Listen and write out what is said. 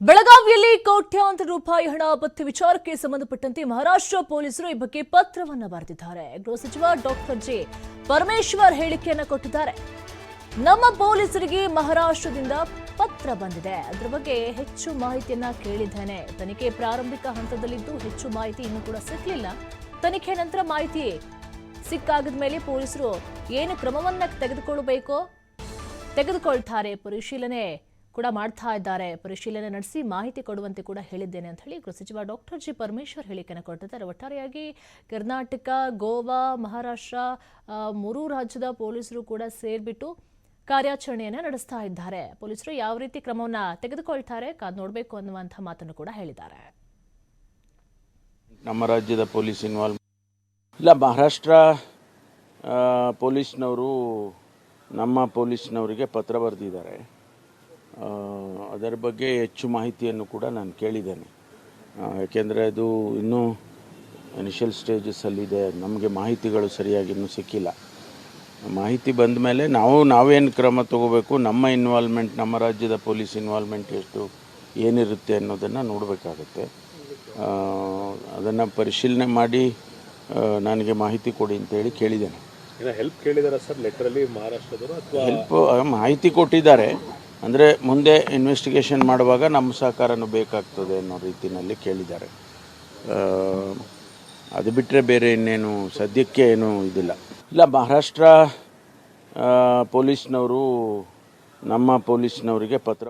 ಬೆಳಗಾವಿಯಲ್ಲಿ ಕೋಟ್ಯಾಂತರ ರೂಪಾಯಿ ಹಣ ಪತ್ತೆ ವಿಚಾರಕ್ಕೆ ಸಂಬಂಧಪಟ್ಟಂತೆ ಮಹಾರಾಷ್ಟ್ರ ಪೊಲೀಸರು ಈ ಬಗ್ಗೆ ಪತ್ರವನ್ನು ಬರೆದಿದ್ದಾರೆ. ಗೃಹ ಸಚಿವ ಡಾಕ್ಟರ್ ಜಿ ಪರಮೇಶ್ವರ್ ಹೇಳಿಕೆಯನ್ನು ಕೊಟ್ಟಿದ್ದಾರೆ. ನಮ್ಮ ಪೊಲೀಸರಿಗೆ ಮಹಾರಾಷ್ಟ್ರದಿಂದ ಪತ್ರ ಬಂದಿದೆ. ಅದರ ಬಗ್ಗೆ ಹೆಚ್ಚು ಮಾಹಿತಿಯನ್ನ ಕೇಳಿದ್ದೇನೆ. ತನಿಖೆ ಪ್ರಾರಂಭಿಕ ಹಂತದಲ್ಲಿದ್ದು ಹೆಚ್ಚು ಮಾಹಿತಿ ಇನ್ನೂ ಕೂಡ ಸಿಕ್ಕಲಿಲ್ಲ. ತನಿಖೆ ನಂತರ ಮಾಹಿತಿ ಸಿಕ್ಕಾಗದ ಮೇಲೆ ಪೊಲೀಸರು ಏನು ಕ್ರಮವನ್ನ ತೆಗೆದುಕೊಳ್ತಾರೆ, ಪರಿಶೀಲನೆ ಕೂಡ ಮಾಡ್ತಾ ಇದ್ದಾರೆ. ಪರಿಶೀಲನೆ ನಡೆಸಿ ಮಾಹಿತಿ ಕೊಡುವಂತೆ ಕೂಡ ಹೇಳಿದ್ದೇನೆ ಅಂತ ಹೇಳಿ ಗೃಹ ಸಚಿವ ಡಾಕ್ಟರ್ ಜಿ ಪರಮೇಶ್ವರ್ ಹೇಳಿಕೆಯನ್ನು ಕೊಟ್ಟಿದ್ದಾರೆ. ಒಟ್ಟಾರೆಯಾಗಿ ಕರ್ನಾಟಕ, ಗೋವಾ, ಮಹಾರಾಷ್ಟ್ರ ಮೂರೂ ರಾಜ್ಯದ ಪೊಲೀಸರು ಕೂಡ ಸೇರ್ಬಿಟ್ಟು ಕಾರ್ಯಾಚರಣೆಯನ್ನು ನಡೆಸ್ತಾ ಇದ್ದಾರೆ. ಪೊಲೀಸರು ಯಾವ ರೀತಿ ಕ್ರಮವನ್ನು ತೆಗೆದುಕೊಳ್ತಾರೆ ಕಾದು ನೋಡಬೇಕು ಅನ್ನುವಂಥ ಮಾತನ್ನು ಕೂಡ ಹೇಳಿದ್ದಾರೆ. ನಮ್ಮ ರಾಜ್ಯದ ಪೊಲೀಸ್ ಇನ್ವಾಲ್ವ್ ಇಲ್ಲ. ಮಹಾರಾಷ್ಟ್ರ ಪೊಲೀಸ್ನವರು ನಮ್ಮ ಪೊಲೀಸ್ನವರಿಗೆ ಪತ್ರ ಬರೆದಿದ್ದಾರೆ. ಅದರ ಬಗ್ಗೆ ಹೆಚ್ಚು ಮಾಹಿತಿಯನ್ನು ಕೂಡ ನಾನು ಕೇಳಿದ್ದೇನೆ. ಯಾಕೆಂದರೆ ಅದು ಇನ್ನೂ ಇನಿಷಿಯಲ್ ಸ್ಟೇಜಸ್ಸಲ್ಲಿದೆ. ನಮಗೆ ಮಾಹಿತಿಗಳು ಸರಿಯಾಗಿ ಇನ್ನೂ ಸಿಕ್ಕಿಲ್ಲ. ಮಾಹಿತಿ ಬಂದ ಮೇಲೆ ನಾವೇನು ಕ್ರಮ ತಗೋಬೇಕು, ನಮ್ಮ ಇನ್ವಾಲ್ವ್ಮೆಂಟ್, ನಮ್ಮ ರಾಜ್ಯದ ಪೊಲೀಸ್ ಇನ್ವಾಲ್ವ್ಮೆಂಟ್ ಎಷ್ಟು ಏನಿರುತ್ತೆ ಅನ್ನೋದನ್ನು ನೋಡಬೇಕಾಗುತ್ತೆ. ಅದನ್ನು ಪರಿಶೀಲನೆ ಮಾಡಿ ನನಗೆ ಮಾಹಿತಿ ಕೊಡಿ ಅಂತೇಳಿ ಕೇಳಿದ್ದೇನೆ. ಹೆಲ್ಪ್ ಕೇಳಿದಾರೆ ಸರ್ ಲೆಟರಲ್ಲಿ ಮಹಾರಾಷ್ಟ್ರದವರು ಅಥವಾ ಹೆಲ್ಪ್ ಮಾಹಿತಿ ಕೊಟ್ಟಿದ್ದಾರೆ. ಅಂದರೆ ಮುಂದೆ ಇನ್ವೆಸ್ಟಿಗೇಷನ್ ಮಾಡುವಾಗ ನಮ್ಮ ಸಹಕಾರನೂ ಬೇಕಾಗ್ತದೆ ಅನ್ನೋ ರೀತಿಯಲ್ಲಿ ಕೇಳಿದ್ದಾರೆ. ಅದು ಬಿಟ್ಟರೆ ಬೇರೆ ಇನ್ನೇನು ಸದ್ಯಕ್ಕೆ ಏನೂ ಇದಿಲ್ಲ. ಇಲ್ಲ, ಮಹಾರಾಷ್ಟ್ರ ಪೊಲೀಸ್ನವರು ನಮ್ಮ ಪೊಲೀಸ್ನವರಿಗೆ ಪತ್ರ